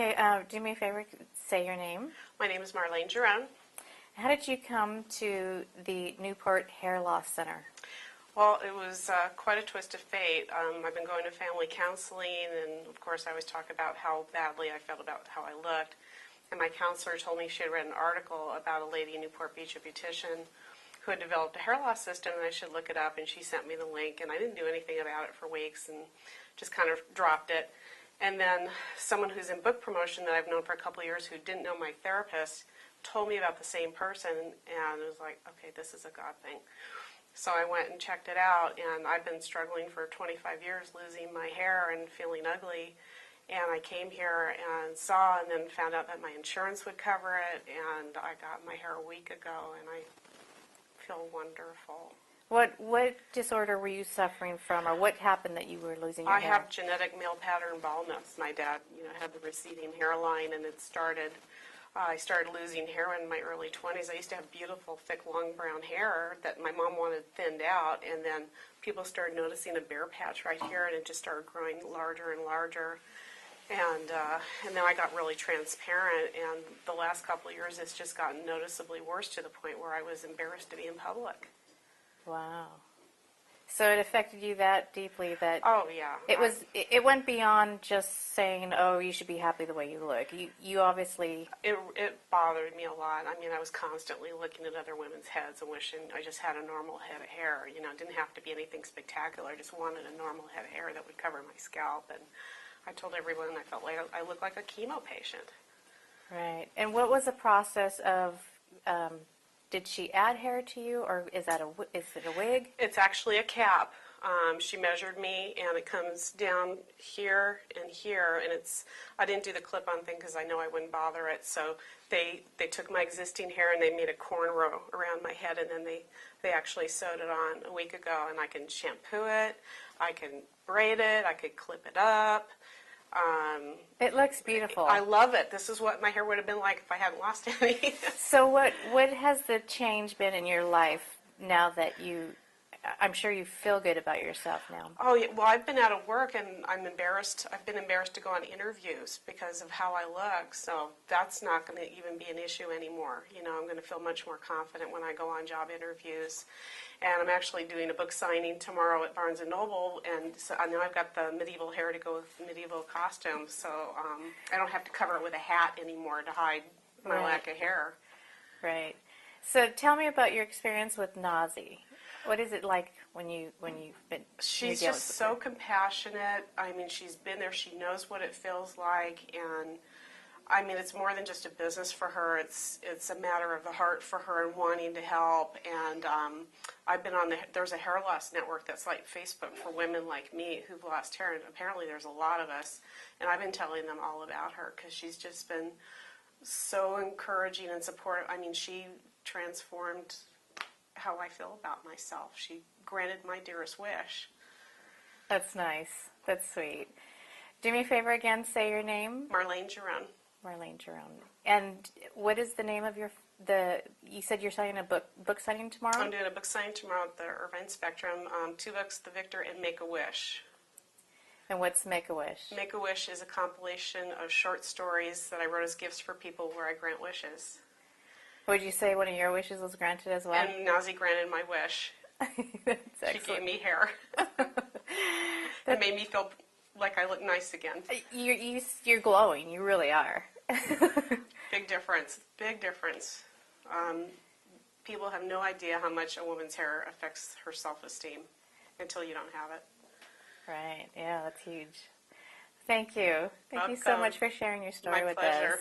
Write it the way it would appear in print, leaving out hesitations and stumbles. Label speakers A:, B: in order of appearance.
A: Okay, do me a favor, say your name.
B: My name is Maroayne Giron.
A: How did you come to the Newport Hair Loss Center?
B: Well, it was quite a twist of fate. I've been going to family counseling, and of course I always talk about how badly I felt about how I looked. And my counselor told me she had read an article about a lady in Newport Beach, a beautician, who had developed a hair loss system, and I should look it up, and she sent me the link, and I didn't do anything about it for weeks and just kind of dropped it. And then someone who's in book promotion that I've known for a couple of years who didn't know my therapist told me about the same person, and it was like, okay, this is a God thing. So I went and checked it out, and I've been struggling for 25 years losing my hair and feeling ugly. And I came here and saw and then found out that my insurance would cover it, and I got my hair a week ago, and I feel wonderful.
A: What disorder were you suffering from, or what happened that you were losing your hair?
B: I have genetic male pattern baldness. My dad, had the receding hairline, and I started losing hair in my early 20s. I used to have beautiful, thick, long brown hair that my mom wanted thinned out, and then people started noticing a bare patch right here, and it just started growing larger and larger. And then I got really transparent, and the last couple of years it's just gotten noticeably worse to the point where I was embarrassed to be in public.
A: Wow. So it affected you that deeply that
B: Oh, yeah.
A: it went beyond just saying, oh, you should be happy the way you look. You obviously...
B: It bothered me a lot. I mean, I was constantly looking at other women's heads and wishing I just had a normal head of hair. It didn't have to be anything spectacular. I just wanted a normal head of hair that would cover my scalp. And I told everyone I felt like I looked like a chemo patient.
A: Right. And what was the process of... did she add hair to you, or is it a wig?
B: It's actually a cap. She measured me, and it comes down here and here, and I didn't do the clip-on thing because I know I wouldn't bother it, so they took my existing hair and they made a cornrow around my head, and then they actually sewed it on a week ago, and I can shampoo it, I can braid it, I could clip it up.
A: It looks beautiful.
B: I love it. This is what my hair would have been like if I hadn't lost any.
A: So what has the change been in your life now that I'm sure you feel good about yourself now?
B: Oh, yeah. Well, I've been out of work, and I'm embarrassed. I've been embarrassed to go on interviews because of how I look, so that's not going to even be an issue anymore. I'm going to feel much more confident when I go on job interviews. And I'm actually doing a book signing tomorrow at Barnes & Noble, and so I know I've got the medieval hair to go with medieval costumes, so I don't have to cover it with a hat anymore to hide my lack of hair.
A: Right. So tell me about your experience with Nazi. What is it like when you've been...
B: She's just so compassionate. I mean, she's been there. She knows what it feels like, and I mean, it's more than just a business for her. It's a matter of the heart for her and wanting to help. And I've been on there's a hair loss network that's like Facebook for women like me who've lost hair, and apparently there's a lot of us. And I've been telling them all about her because she's just been so encouraging and supportive. I mean, she transformed how I feel about myself. She granted my dearest wish.
A: That's nice. That's sweet. Do me a favor again, say your name.
B: Maroayne Giron.
A: Maroayne Giron. And what is the name of you said you're signing a book signing tomorrow?
B: I'm doing a book signing tomorrow at the Irvine Spectrum. 2 books, The Victor and Make-A-Wish.
A: And what's Make-A-Wish?
B: Make-A-Wish is a compilation of short stories that I wrote as gifts for people where I grant wishes.
A: Would you say one of your wishes was granted as well?
B: And Nazi granted my wish.
A: That's
B: she gave me hair. It made me feel like I look nice again.
A: You're glowing. You really are.
B: Big difference. Big difference. People have no idea how much a woman's hair affects her self-esteem until you don't have it.
A: Right. Yeah, that's huge. Thank you. Thank you so
B: Welcome.
A: much for sharing your story
B: My
A: with
B: pleasure.
A: us.